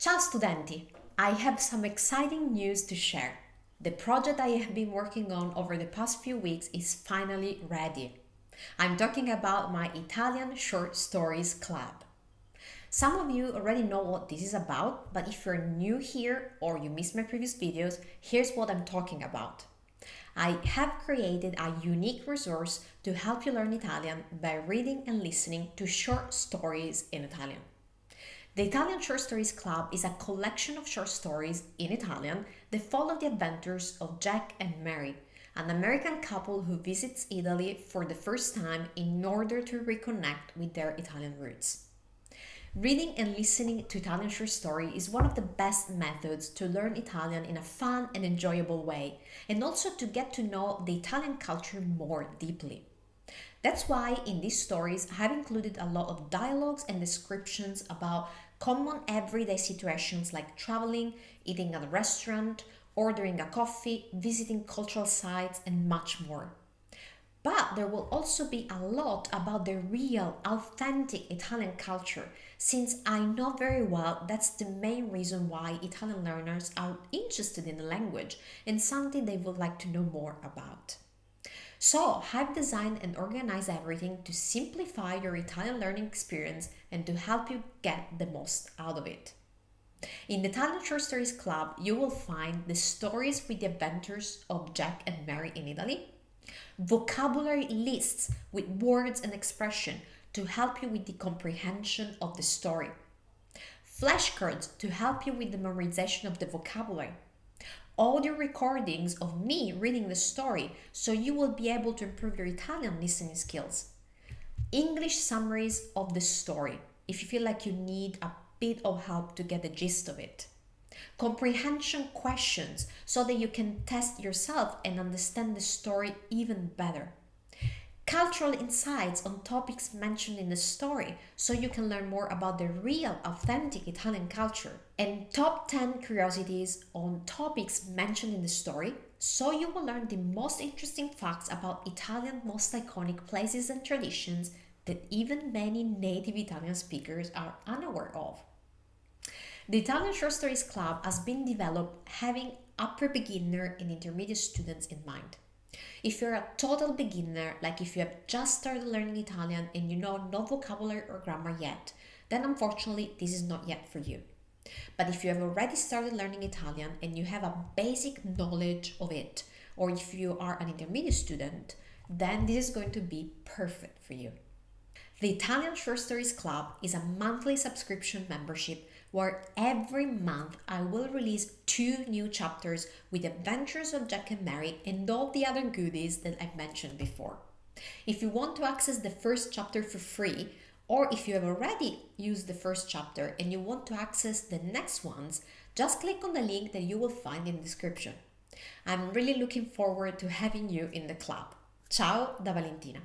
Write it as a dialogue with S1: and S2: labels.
S1: Ciao studenti! I have some exciting news to share. The project I have been working on over the past few weeks is finally ready. I'm talking about my Italian Short Stories Club. Some of you already know what this is about, but if you're new here or you missed my previous videos, here's what I'm talking about. I have created a unique resource to help you learn Italian by reading and listening to short stories in Italian. The Italian Short Stories Club is a collection of short stories in Italian that follow the adventures of Jack and Mary, an American couple who visits Italy for the first time in order to reconnect with their Italian roots. Reading and listening to Italian short story is one of the best methods to learn Italian in a fun and enjoyable way, and also to get to know the Italian culture more deeply. That's why in these stories I've included a lot of dialogues and descriptions about common everyday situations like traveling, eating at a restaurant, ordering a coffee, visiting cultural sites, and much more. But there will also be a lot about the real, authentic Italian culture, since I know very well that's the main reason why Italian learners are interested in the language and something they would like to know more about. So, I've designed and organized everything to simplify your Italian learning experience and to help you get the most out of it. In the Italian Short Stories Club, you will find the stories with the adventures of Jack and Mary in Italy, vocabulary lists with words and expression to help you with the comprehension of the story, flashcards to help you with the memorization of the vocabulary, audio recordings of me reading the story so you will be able to improve your Italian listening skills, English summaries of the story if you feel like you need a bit of help to get the gist of it, comprehension questions so that you can test yourself and understand the story even better, cultural insights on topics mentioned in the story so you can learn more about the real, authentic Italian culture, and top 10 curiosities on topics mentioned in the story so you will learn the most interesting facts about Italian most iconic places and traditions that even many native Italian speakers are unaware of. The Italian Short Stories Club has been developed having upper beginner and intermediate students in mind. If you're a total beginner, like if you have just started learning Italian and you know no vocabulary or grammar yet, then unfortunately this is not yet for you. But if you have already started learning Italian and you have a basic knowledge of it, or if you are an intermediate student, then this is going to be perfect for you. The Italian Short Stories Club is a monthly subscription membership where every month I will release 2 new chapters with adventures of Jack and Mary and all the other goodies that I mentioned before. If you want to access the first chapter for free, or if you have already used the first chapter and you want to access the next ones, just click on the link that you will find in the description. I'm really looking forward to having you in the club. Ciao da Valentina.